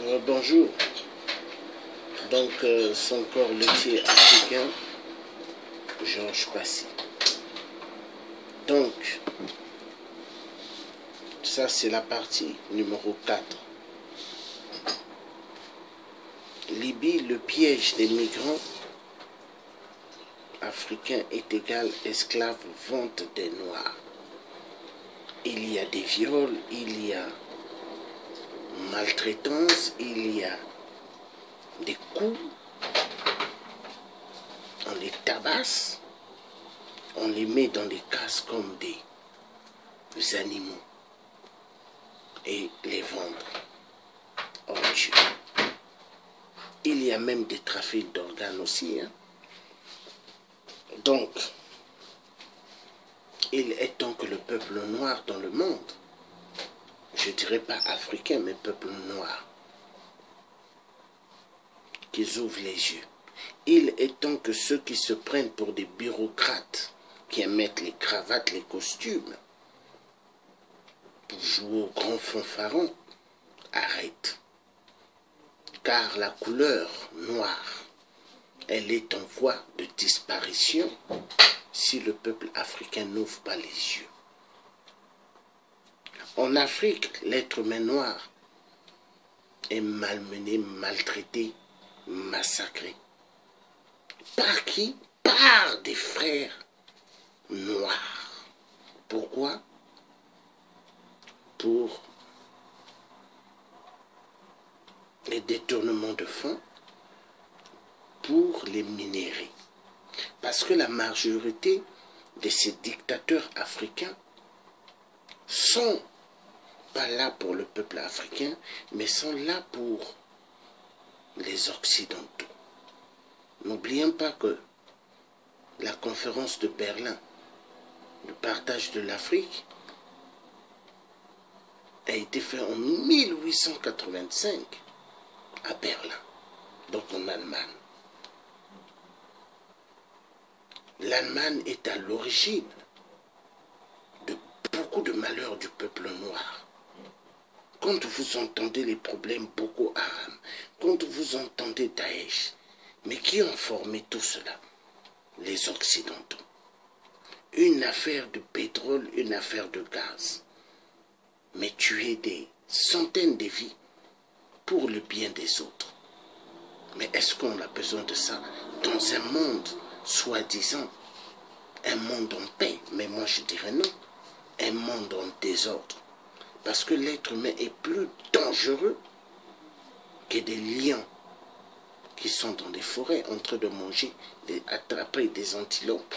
Bonjour. Donc, son corps laitier africain, Georges Passy. Donc, ça c'est la partie numéro 4. Libye, le piège des migrants africains est égal esclave vente des Noirs. Il y a des viols, il y a maltraitance, il y a des coups, on les tabasse, on les met dans des cases comme des animaux et les vendre. Oh Dieu. Il y a même des trafics d'organes aussi. Hein. Donc, il est temps que le peuple noir dans le monde, je ne dirais pas africain, mais peuple noir, qu'ils ouvrent les yeux. Il est temps que ceux qui se prennent pour des bureaucrates, qui émettent les cravates, les costumes, pour jouer au grand fanfaron, arrêtent. Car la couleur noire, elle est en voie de disparition si le peuple africain n'ouvre pas les yeux. En Afrique, l'être humain noir est malmené, maltraité, massacré. Par qui? Par des frères noirs. Pourquoi? Pour les détournements de fonds, pour les minerais. Parce que la majorité de ces dictateurs africains sont pas là pour le peuple africain, mais sont là pour les Occidentaux. N'oublions pas que la conférence de Berlin, le partage de l'Afrique, a été faite en 1885 à Berlin, donc en Allemagne. L'Allemagne est à l'origine de beaucoup de malheurs du peuple noir. Quand vous entendez les problèmes Boko Haram, quand vous entendez Daesh, mais qui ont formé tout cela? Les Occidentaux. Une affaire de pétrole, une affaire de gaz. Mais tuer des centaines de vies pour le bien des autres. Mais est-ce qu'on a besoin de ça dans un monde soi-disant, un monde en paix? Mais moi je dirais non, un monde en désordre. Parce que l'être humain est plus dangereux que des lions qui sont dans des forêts en train de manger, d'attraper des antilopes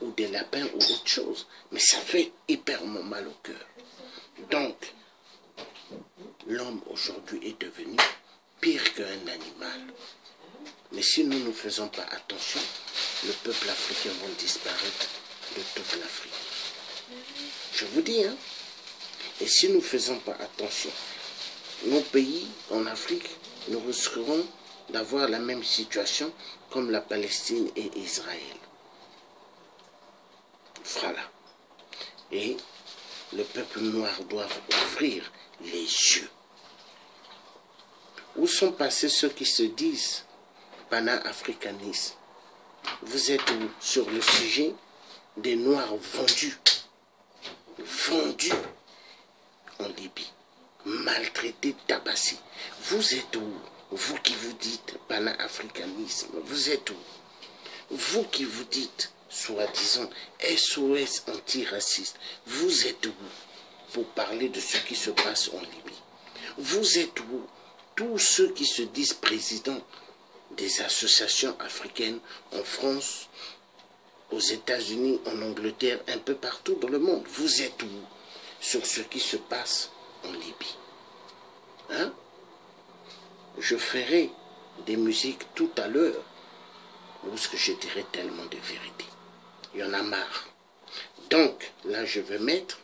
ou des lapins ou autre chose. Mais ça fait hyper mal au cœur. Donc, l'homme aujourd'hui est devenu pire qu'un animal. Mais si nous ne faisons pas attention, le peuple africain va disparaître de toute l'Afrique. Je vous dis, hein. Et si nous ne faisons pas attention, nos pays en Afrique, nous risquerons d'avoir la même situation comme la Palestine et Israël. Voilà. Et le peuple noir doit ouvrir les yeux. Où sont passés ceux qui se disent pana-africanistes? Vous êtes où sur le sujet des Noirs vendus en Libye, maltraités, tabassés? Vous êtes où? Vous qui vous dites pana-africanisme, vous êtes où? Vous qui vous dites soi-disant SOS antiraciste, vous êtes où pour parler de ce qui se passe en Libye? Vous êtes où tous ceux qui se disent présidents des associations africaines en France, aux États-Unis, en Angleterre, un peu partout dans le monde? Vous êtes où sur ce qui se passe en Libye? Hein? Je ferai des musiques tout à l'heure où je dirai tellement de vérité. Il y en a marre. Donc, là, je vais mettre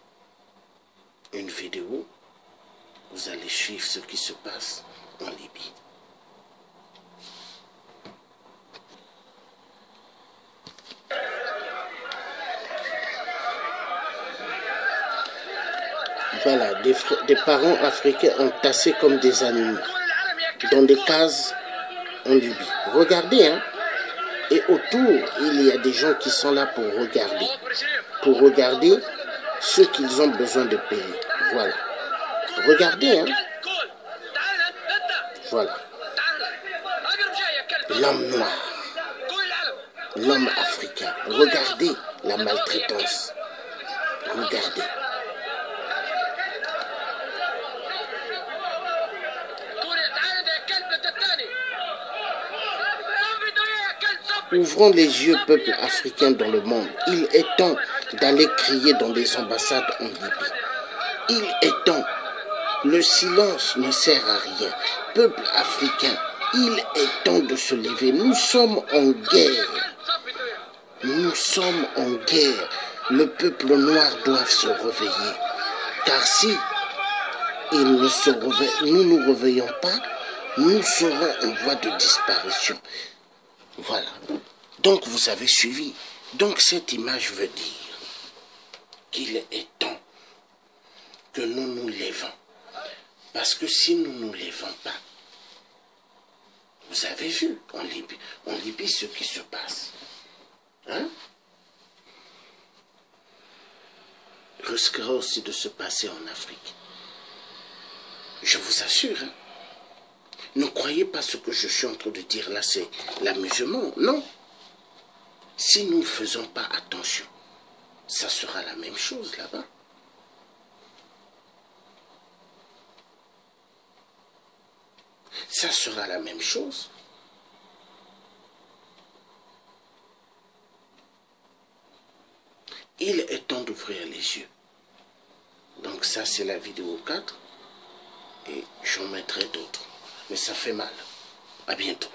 une vidéo. Vous allez suivre ce qui se passe en Libye. Voilà, des parents africains entassés comme des animaux dans des cases en Libye. Regardez, hein. Et autour, il y a des gens qui sont là pour regarder ce qu'ils ont besoin de payer. Voilà. Regardez, hein. Voilà. L'homme noir, l'homme africain. Regardez la maltraitance. Regardez. Ouvrons les yeux, peuple africain dans le monde. Il est temps d'aller crier dans les ambassades en Libye. Il est temps. Le silence ne sert à rien. Peuple africain, il est temps de se lever. Nous sommes en guerre. Nous sommes en guerre. Le peuple noir doit se réveiller. Car si nous ne nous réveillons pas, nous serons en voie de disparition. Voilà. Donc vous avez suivi. Donc cette image veut dire qu'il est temps que nous nous levons. Parce que si nous ne nous levons pas, vous avez vu en Libye ce qui se passe. Hein? Il risquera aussi de se passer en Afrique. Je vous assure. Hein? Ne croyez pas ce que je suis en train de dire là, c'est l'amusement. Non. Si nous ne faisons pas attention, ça sera la même chose là-bas. Ça sera la même chose. Il est temps d'ouvrir les yeux. Donc ça, c'est la vidéo 4. Et j'en mettrai d'autres. Mais ça fait mal. À bientôt.